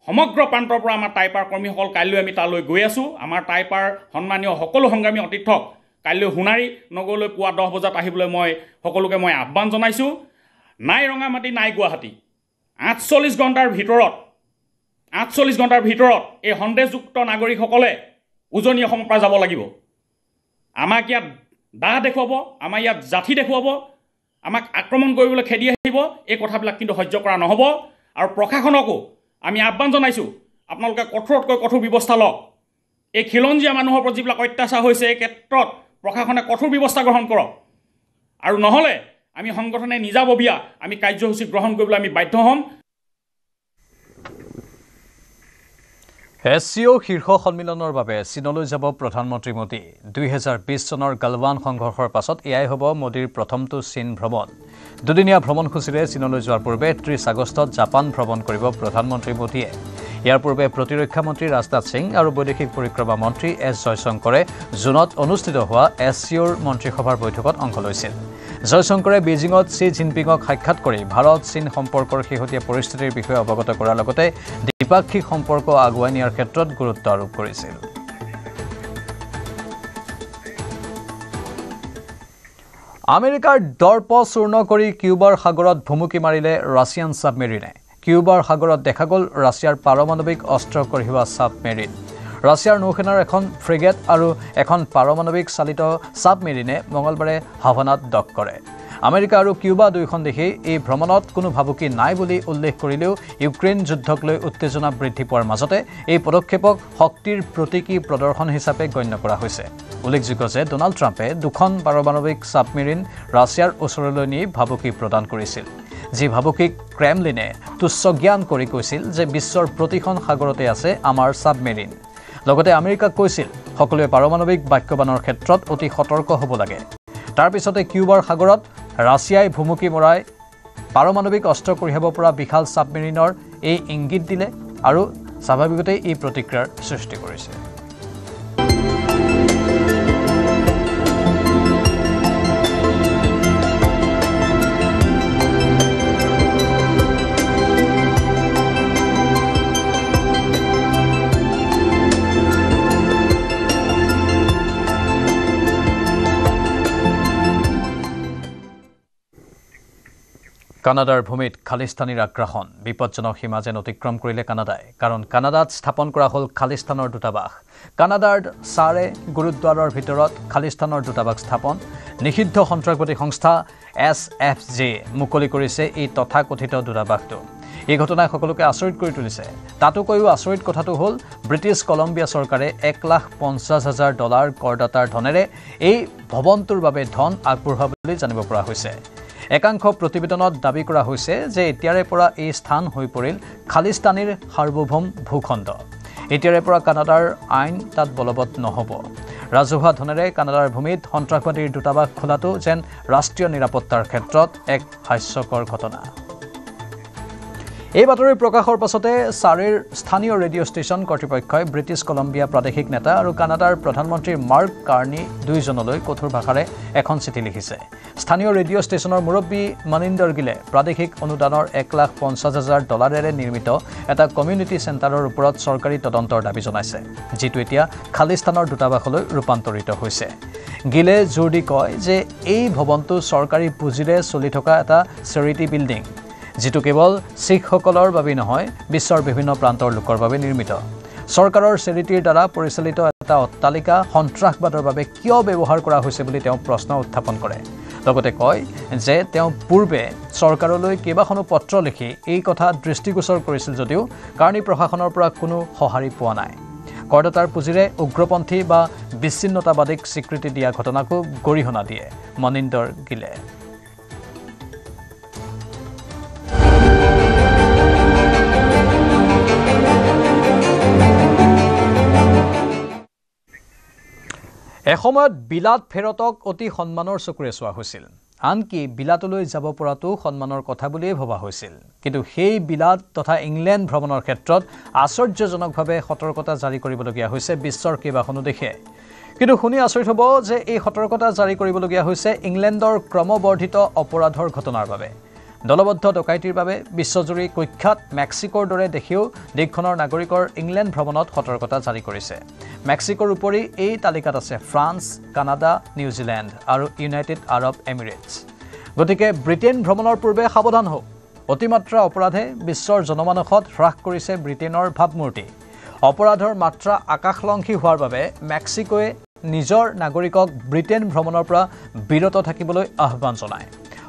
সমগ্ৰ প্ৰান্তৰ পৰা আমাৰ টাইপাৰ কৰ্মীসকল কাইলৈ আমি তালৈ গৈ আছোঁ আমাৰ টাইপাৰ সন্মানীয় সকলো সংগ্ৰামী অতিথক কাইলৈ সোণাৰী নগৰলৈ পুৱা 10 বজাত আহিবলৈ মই সকলোকে মই আহ্বান জনাইছোঁ নাই ৰঙামাটি নাই গুৱাহাটী 48 ঘণ্টাৰ ভিতৰত এই সন্দেহযুক্ত নাগৰিকসকলে উজনি অসমৰ পৰা যাব লাগিব আমাক ইয়াত দাহ দেখুৱাব, আমাৰ ইয়াত জাতি দেখুৱাব, আমাক আক্ৰমণ কৰিবলৈ খেদি আহিব, এই কথাবিলাক কিন্তু সহ্য কৰা নহ'ব। আৰু প্ৰশাসনকো আমি আহ্বান জনাইছোঁ, আপোনালোকে কঠোৰতকৈ কঠোৰ ব্যৱস্থা লওক। এই খিলঞ্জীয়া মানুহৰ ওপৰত যিবিলাক অত্যাচাৰ হৈছে, এই ক্ষেত্ৰত প্ৰশাসনে কঠোৰ ব্যৱস্থা গ্ৰহণ কৰক। আৰু নহ'লে আমি সংগঠনে নিজাববীয়া আমি কাৰ্যসূচী গ্ৰহণ কৰিবলৈ আমি বাধ্য হ'ম। SCO শীৰ্ষ সন্মিলনৰ বাবে চীনলৈ যাব প্ৰধানমন্ত্ৰী মোদী। 2020 চনৰ গালৱান সংঘৰ্ষৰ পাছত এয়াই হ'ব মোদীৰ প্ৰথমটো চীন ভ্ৰমণ। দুদিনীয়া ভ্ৰমণসূচীৰে চীনলৈ যোৱাৰ পূৰ্বে 30 আগষ্টত জাপান ভ্ৰমণ কৰিব প্ৰধানমন্ত্ৰী মোদীয়ে। ইয়াৰ পূৰ্বে প্ৰতিৰক্ষা মন্ত্ৰী ৰাজনাথ সিং আৰু বৈদেশিক পৰিক্ৰমা মন্ত্ৰী এছ জয়শংকৰে জুনত অনুষ্ঠিত হোৱা SCOৰ মন্ত্ৰীসভাৰ বৈঠকত অংশ লৈছিল। জয়শংকৰে বেইজিঙত শ্বি জিনপিঙক সাক্ষাৎ কৰি ভাৰত চীন সম্পৰ্কৰ শেহতীয়া পৰিস্থিতিৰ বিষয়ে অৱগত কৰাৰ লগতে দ্বিপাক্ষিক সম্পৰ্ক আগুৱাই নিয়াৰ ক্ষেত্ৰত গুৰুত্ব আৰোপ কৰিছিল। আমেৰিকাৰ দৰ্প চূৰ্ণ কৰি কিউবাৰ সাগৰত ভুমুকি মাৰিলে ৰাছিয়ান ছাবমেৰিনে। কিউবাৰ সাগৰত দেখা গ'ল ৰাছিয়াৰ পাৰমাণৱিক অস্ত্ৰ কঢ়িওৱা ছাবমেৰিন। ৰাছিয়াৰ নৌসেনাৰ এখন ফ্ৰিগেট আৰু এখন পাৰমাণৱিক চালিত ছাবমেৰিনে মঙলবাৰে হাভানাত ডক কৰে। আমেৰিকা আৰু কিউবা দুয়োখন দেশেই এই ভ্ৰমণত কোনো ভাবুকি নাই বুলি উল্লেখ কৰিলেও ইউক্ৰেইন যুদ্ধক লৈ উত্তেজনা বৃদ্ধি পোৱাৰ মাজতে এই পদক্ষেপক শক্তিৰ প্ৰতীকী প্ৰদৰ্শন হিচাপে গণ্য কৰা হৈছে। উল্লেখযোগ্য যে ডোনাল্ড ট্ৰাম্পে দুখন পাৰমাণৱিক ছাবমেৰিন ৰাছিয়াৰ ওচৰলৈ নি ভাবুকি প্ৰদান কৰিছিল, যি ভাবুকিক ক্ৰেমলিনে তুচ্ছ জ্ঞান কৰি কৈছিল যে বিশ্বৰ প্ৰতিখন সাগৰতে আছে আমাৰ ছাবমেৰিন। লগতে আমেৰিকাক কৈছিল সকলোৱে পাৰমাণৱিক বাক্যবানৰ ক্ষেত্ৰত অতি সতৰ্ক হ'ব লাগে। তাৰ পিছতে কিউবাৰ সাগৰত ৰাছিয়াই ভুমুকি মৰাই পাৰমাণৱিক অস্ত্ৰ কঢ়িয়াব পৰা বিশাল ছাবমেৰিনৰ এই ইংগিত দিলে আৰু স্বাভাৱিকতে এই প্ৰতিক্ৰিয়াৰ সৃষ্টি কৰিছে। কানাডাৰ ভূমিত খালিস্তানীৰ আগ্ৰাসন, বিপদজনক সীমা যেন অতিক্ৰম কৰিলে কানাডাই। কাৰণ কানাডাত স্থাপন কৰা হ'ল খালিস্তানৰ দূতাবাস। কানাডাৰ ছাৰে গুৰুদ্বাৰৰ ভিতৰত খালিস্তানৰ দূতাবাস স্থাপন। নিষিদ্ধ সন্ত্ৰাসবাদী সংস্থা SFJ মুকলি কৰিছে এই তথাকথিত দূতাবাসটো। এই ঘটনাই সকলোকে আচৰিত কৰি তুলিছে। তাতোকৈও আচৰিত কথাটো হ'ল ব্ৰিটিছ কলম্বিয়া চৰকাৰে $1,50,000 কৰদাতাৰ ধনেৰে এই ভৱনটোৰ বাবে ধন আগবঢ়োৱা বুলি জানিব পৰা হৈছে। একাংশ প্ৰতিবেদনত দাবী কৰা হৈছে যে এতিয়াৰে পৰা এই স্থান হৈ পৰিল খালিস্তানীৰ সাৰ্বভৌম ভূখণ্ড। এতিয়াৰে পৰা কানাডাৰ আইন তাত বলবৎ নহ'ব। ৰাজহুৱা ধনেৰে কানাডাৰ ভূমিত সন্ত্ৰাসবাদীৰ দূতাবাস খোলাটো যেন ৰাষ্ট্ৰীয় নিৰাপত্তাৰ ক্ষেত্ৰত এক হাস্যকৰ ঘটনা। এই বাতৰি প্ৰকাশৰ পাছতে ছাৰেৰ স্থানীয় ৰেডিঅ' ষ্টেচন কৰ্তৃপক্ষই ব্ৰিটিছ কলম্বিয়া প্ৰাদেশিক নেতা আৰু কানাডাৰ প্ৰধানমন্ত্ৰী মাৰ্ক কাৰ্নি দুয়োজনলৈ কঠোৰ ভাষাৰে এখন চিঠি লিখিছে। স্থানীয় ৰেডিঅ' ষ্টেচনৰ মুৰব্বী মনিন্দৰ গিলে প্ৰাদেশিক অনুদানৰ $1,50,000 নিৰ্মিত এটা কমিউনিটি চেণ্টাৰৰ ওপৰত চৰকাৰী তদন্তৰ দাবী জনাইছে, যিটো এতিয়া খালিস্তানৰ দূতাবাসলৈ ৰূপান্তৰিত হৈছে। গিলে জোৰ দি কয় যে এই ভৱনটো চৰকাৰী পুঁজিৰে চলি থকা এটা চেৰিটি বিল্ডিং, যিটো কেৱল শিখসকলৰ বাবে নহয়, বিশ্বৰ বিভিন্ন প্ৰান্তৰ লোকৰ বাবে নিৰ্মিত। চৰকাৰৰ চেৰিটিৰ দ্বাৰা পৰিচালিত এটা অট্টালিকা সন্ত্ৰাসবাদৰ বাবে কিয় ব্যৱহাৰ কৰা হৈছে বুলি তেওঁ প্ৰশ্ন উত্থাপন কৰে। লগতে কয় যে তেওঁ পূৰ্বে চৰকাৰলৈ কেইবাখনো পত্ৰ লিখি এই কথা দৃষ্টিগোচৰ কৰিছিল যদিও কাৰ্নি প্ৰশাসনৰ পৰা কোনো সঁহাৰি পোৱা নাই। কৰদাতাৰ পুঁজিৰে উগ্ৰপন্থী বা বিচ্ছিন্নতাবাদীক স্বীকৃতি দিয়া ঘটনাকো গৰিহণা দিয়ে মনিন্দৰ গিলে। এসময়ত বিলাত ফেৰতক অতি সন্মানৰ চকুৰে চোৱা হৈছিল, আনকি বিলাতলৈ যাব পৰাটো সন্মানৰ কথা বুলিয়েই ভবা হৈছিল। কিন্তু সেই বিলাত তথা ইংলেণ্ড ভ্ৰমণৰ ক্ষেত্ৰত আশ্চৰ্যজনকভাৱে সতৰ্কতা জাৰি কৰিবলগীয়া হৈছে বিশ্বৰ কেইবাখনো দেশে। কিন্তু শুনি আচৰিত হ'ব যে এই সতৰ্কতা জাৰি কৰিবলগীয়া হৈছে ইংলেণ্ডৰ ক্ৰমবৰ্ধিত অপৰাধৰ ঘটনাৰ বাবে। দলবদ্ধ ডকাইতিৰ বাবে বিশ্বজুৰি কুখ্যাত মেক্সিকোৰ দৰে দেশেও দেশখনৰ নাগৰিকৰ ইংলেণ্ড ভ্ৰমণত সতৰ্কতা জাৰি কৰিছে। মেক্সিকোৰ উপৰি এই তালিকাত আছে ফ্ৰান্স, কানাডা, নিউজিলেণ্ড আৰু ইউনাইটেড আৰব এমিৰেটছ। গতিকে ব্ৰিটেইন ভ্ৰমণৰ পূৰ্বে সাৱধান হওক। অতিমাত্ৰা অপৰাধে বিশ্বৰ জনমানসত হ্ৰাস কৰিছে ব্ৰিটেইনৰ ভাৱমূৰ্তি। অপৰাধৰ মাত্ৰা আকাশলংঘী হোৱাৰ বাবে মেক্সিকোৱে নিজৰ নাগৰিকক ব্ৰিটেইন ভ্ৰমণৰ পৰা বিৰত থাকিবলৈ আহ্বান জনায়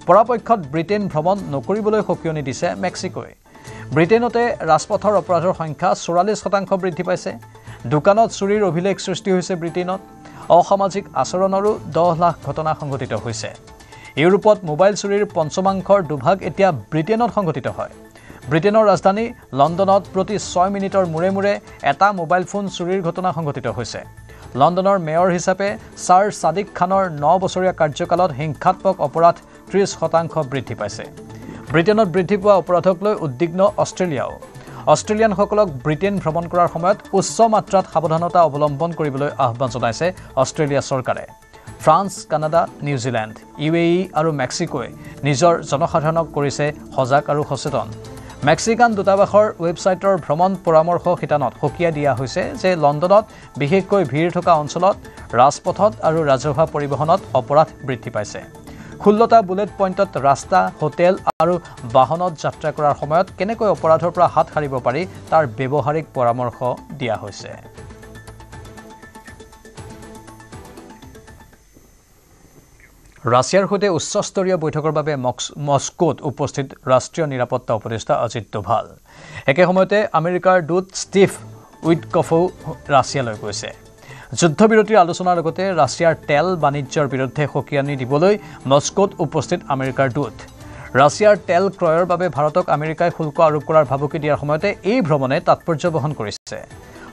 পৰাপক্ষত ব্ৰিটেইন ভ্ৰমণ নকৰিবলৈ সকিয়নি দিছে মেক্সিকোৱে ব্ৰিটেইনতে ৰাজপথৰ অপৰাধৰ সংখ্যা 44% বৃদ্ধি পাইছে দোকানত চুৰিৰ অভিলেখ সৃষ্টি হৈছে ব্ৰিটেইনত অসামাজিক আচৰণৰো 10 লাখ ঘটনা সংঘটিত হৈছে ইউৰোপত মোবাইল চুৰিৰ পঞ্চমাংশৰ দুভাগ এতিয়া ব্ৰিটেইনত সংঘটিত হয় ব্ৰিটেইনৰ ৰাজধানী লণ্ডনত প্ৰতি 6 মিনিটৰ মূৰে মূৰে এটা মোবাইল ফোন চুৰিৰ ঘটনা সংঘটিত হৈছে লণ্ডনৰ মেয়ৰ হিচাপে ছাৰ সাদিক খানৰ 9 বছৰীয়া কাৰ্যকালত হিংসাত্মক অপৰাধ 30% বৃদ্ধি পাইছে ব্ৰিটেইনত বৃদ্ধি পোৱা অপৰাধক লৈ উদ্বিগ্ন অষ্ট্ৰেলিয়াও অষ্ট্ৰেলিয়ানসকলক ব্ৰিটেইন ভ্ৰমণ কৰাৰ সময়ত উচ্চ মাত্ৰাত সাৱধানতা অৱলম্বন কৰিবলৈ আহ্বান জনাইছে অষ্ট্ৰেলিয়া চৰকাৰে ফ্ৰান্স কানাডা নিউজিলেণ্ড UAE আৰু মেক্সিকোৱে নিজৰ জনসাধাৰণক কৰিছে সজাগ আৰু সচেতন মেক্সিকান দূতাবাসৰ ৱেবছাইটৰ ভ্ৰমণ পৰামৰ্শ শিতানত সকিয়াই দিয়া হৈছে যে লণ্ডনত বিশেষকৈ ভিৰ থকা অঞ্চলত ৰাজপথত আৰু ৰাজহুৱা পৰিবহণত অপৰাধ বৃদ্ধি পাইছে 16টা বুলেট পইণ্টত ৰাস্তা হোটেল আৰু বাহনত যাত্ৰা কৰাৰ সময়ত কেনেকৈ অপৰাধৰ পৰা হাত সাৰিব পাৰি তাৰ ব্যৱহাৰিক পৰামৰ্শ দিয়া হৈছে ৰাছিয়াৰ সৈতে উচ্চস্তৰীয় বৈঠকৰ বাবে মস্কোত উপস্থিত ৰাষ্ট্ৰীয় নিৰাপত্তা উপদেষ্টা অজিত ডোভাল একে সময়তে আমেৰিকাৰ দূত ষ্টিভ উইটকফও ৰাছিয়ালৈ গৈছে যুদ্ধবিৰতিৰ আলোচনাৰ লগতে ৰাছিয়াৰ তেল বাণিজ্যৰ বিৰুদ্ধে সকিয়ানি দিবলৈ মস্কোত উপস্থিত আমেৰিকাৰ দূত ৰাছিয়াৰ তেল ক্ৰয়ৰ বাবে ভাৰতক আমেৰিকাই শুল্ক আৰোপ কৰাৰ ভাবুকি দিয়াৰ সময়তে এই ভ্ৰমণে তাৎপৰ্য বহন কৰিছে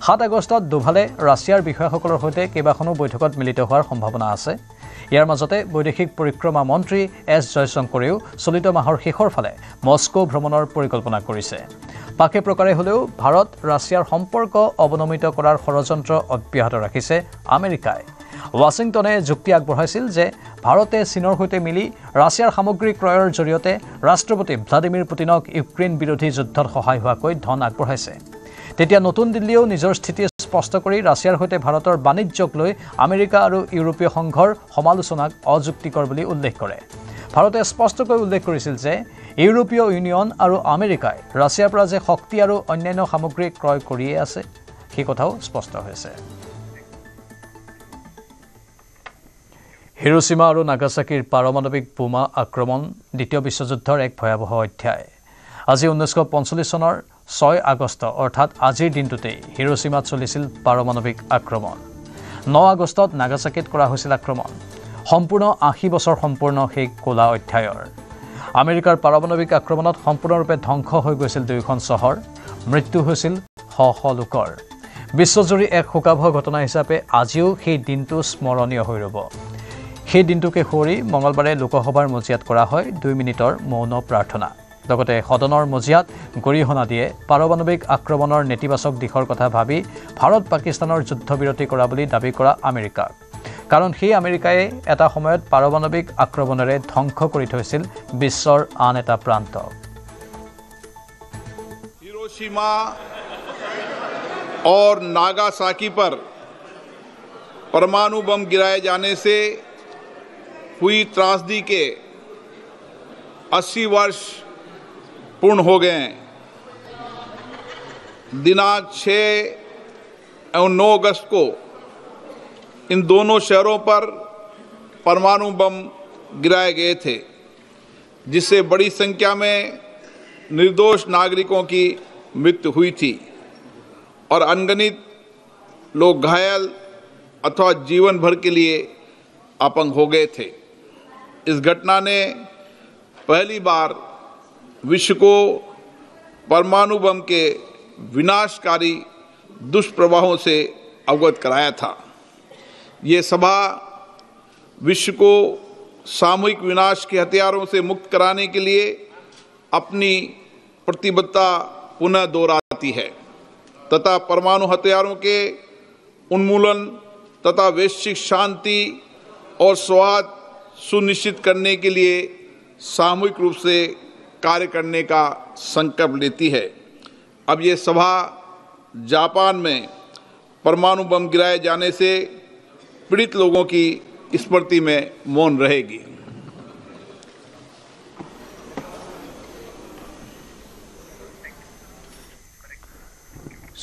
7 আগষ্টত ডোভালে ৰাছিয়াৰ বিষয়াসকলৰ সৈতে কেইবাখনো বৈঠকত মিলিত হোৱাৰ সম্ভাৱনা আছে ইয়াৰ মাজতে বৈদেশিক পৰিক্ৰমা মন্ত্ৰী এছ জয়শংকৰেও চলিত মাহৰ শেষৰ ফালে মস্কো ভ্ৰমণৰ পৰিকল্পনা কৰিছে পাকে প্ৰকাৰে হলেও ভাৰত ৰাছিয়াৰ সম্পৰ্ক অৱনমিত কৰাৰ ষড়যন্ত্ৰ অব্যাহত ৰাখিছে আমেৰিকাই ৱাশ্বিংটনে যুক্তি আগবঢ়াইছিল যে ভাৰতে চীনৰ সৈতে মিলি ৰাছিয়াৰ সামগ্ৰী ক্ৰয়ৰ জৰিয়তে ৰাষ্ট্ৰপতি ভ্লাদিমিৰ পুটিনক ইউক্ৰেইন বিৰোধী যুদ্ধত সহায় হোৱাকৈ ধন আগবঢ়াইছে তেতিয়া নতুন দিল্লীয়েও নিজৰ স্থিতি স্পষ্ট কৰি ৰাছিয়াৰ সৈতে ভাৰতৰ বাণিজ্যক লৈ আমেৰিকা আৰু ইউৰোপীয় সংঘৰ সমালোচনাক অযুক্তিকৰ বুলি উল্লেখ কৰে ভাৰতে স্পষ্টকৈ উল্লেখ কৰিছিল যে ইউৰোপীয় ইউনিয়ন আৰু আমেৰিকাই ৰাছিয়াৰ পৰা যে শক্তি আৰু অন্যান্য সামগ্ৰী ক্ৰয় কৰিয়ে আছে সেই কথাও স্পষ্ট হৈছে হিৰোশ্বিমা আৰু নাগাসাকিৰ পাৰমাণৱিক বোমা আক্ৰমণ দ্বিতীয় বিশ্বযুদ্ধৰ এক ভয়াৱহ অধ্যায় আজি 1945 চনৰ 6 আগষ্ট অৰ্থাৎ আজিৰ দিনটোতেই হিৰোশ্বিমাত চলিছিল পাৰমাণৱিক আক্ৰমণ 9 আগষ্টত নাগাসাকিত কৰা হৈছিল আক্ৰমণ সম্পূৰ্ণ 80 বছৰ সম্পূৰ্ণ সেই কোলা অধ্যায়ৰ আমেৰিকাৰ পাৰমাণৱিক আক্ৰমণত সম্পূৰ্ণৰূপে ধ্বংস হৈ গৈছিল দুয়োখন চহৰ মৃত্যু হৈছিল শ শ লোকৰ বিশ্বজুৰি এক শোকাবহ ঘটনা হিচাপে আজিও সেই দিনটো স্মৰণীয় হৈ ৰ'ব সেই দিনটোকে সুঁৱৰি মঙলবাৰে লোকসভাৰ মজিয়াত কৰা হয় 2 মিনিটৰ মৌন প্ৰাৰ্থনা লগতে সদনৰ মজিয়াত গৰিহণা দিয়ে পাৰমাণৱিক আক্ৰমণৰ নেতিবাচক দিশৰ কথা ভাবি ভাৰত পাকিস্তানৰ যুদ্ধবিৰতি কৰা বুলি দাবী কৰা আমেৰিকাক কাৰণ সেই আমেৰিকাই এটা সময়ত পাৰমাণৱিক আক্ৰমণেৰে ধ্বংস কৰি থৈছিল বিশ্বৰ আন এটা প্ৰান্ত हिरोशिमा और नागासाकी पर परमाणु बम गिराए जाने से हुई त्रासदी के 80 वर्ष पूर्ण हो गए हैं दिनांक 6 और 9 अगस्त को इन दोनों शहरों पर परमाणु बम गिराए गए थे जिससे बड़ी संख्या में निर्दोष नागरिकों की मृत्यु हुई थी और अनगिनत लोग घायल अथवा जीवन भर के लिए अपंग हो गए थे इस घटना ने पहली बार विश्व को परमाणु बम के विनाशकारी दुष्प्रभावों से अवगत कराया था ये सभा विश्व को सामूहिक विनाश के हथियारों से मुक्त कराने के लिए अपनी प्रतिबद्धता पुनः दोहराती है तथा परमाणु हथियारों के उन्मूलन तथा वैश्विक शांति और सौहार्द सुनिश्चित करने के लिए सामूहिक रूप से कार्य करने का संकल्प लेती है अब ये सभा जापान में परमाणु बम गिराए जाने से पीड़ित लोगों की स्मृति में मौन रहेगी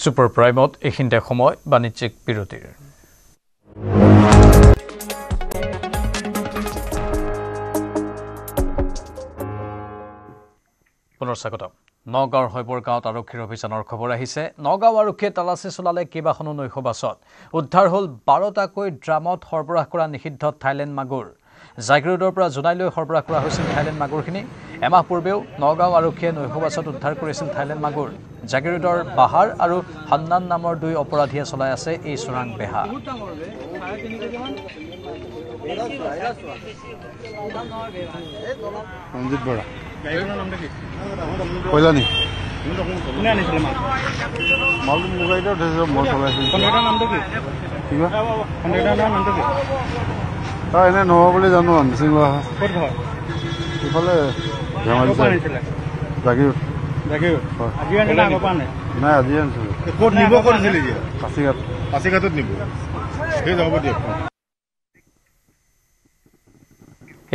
सुपर प्राइमत एखिनते समय बाणिज्यिक बिरतिर পুনৰ স্বাগতম নগাঁৱৰ হৈবৰ গাঁৱত আৰক্ষীৰ অভিযানৰ খবৰ আহিছে নগাঁও আৰক্ষীয়ে তালাচী চলালে কেইবাখনো নৈশ বাছত উদ্ধাৰ হ'ল 12টাকৈ ড্ৰামত সৰবৰাহ কৰা নিষিদ্ধ থাইলেণ্ড মাগুৰ জাগিৰোডৰ পৰা জোনাইলৈ সৰবৰাহ কৰা হৈছিল থাইলেণ্ড মাগুৰখিনি এমাহ পূৰ্বেও নগাঁও আৰক্ষীয়ে নৈশ বাছত উদ্ধাৰ কৰিছিল থাইলেণ্ড মাগুৰ জাগিৰোডৰ বাহাৰ আৰু হান্নান নামৰ দুই অপৰাধীয়ে চলাই আছে এই চোৰাং বেহা সঞ্জিত বৰা কইলানি কোনে আনিছিলে মাল মোবাইলতে উঠাইছে মই চলাইছিলোঁ কণ্ট্ৰেক্টৰ নামটো কি কিবা কণ্ট্ৰেক্টৰ নামটো কি তই এনে নহ'ব বুলি জানো মিচিং লোৱা ক'ত ঘৰ ইফালে ধেমাজি জাগিৰোড আজি আনিলে আগৰ পৰা নাই নাই আজি আনিছিলোঁ ক'ত নিব কৰিছিল এতিয়া পাচিঘাটত নিব সেই যাব দিয়ক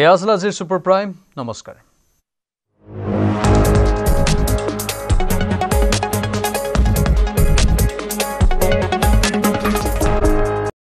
এয়া আছিল আজিৰ ছুপাৰ প্ৰাইম নমস্কাৰ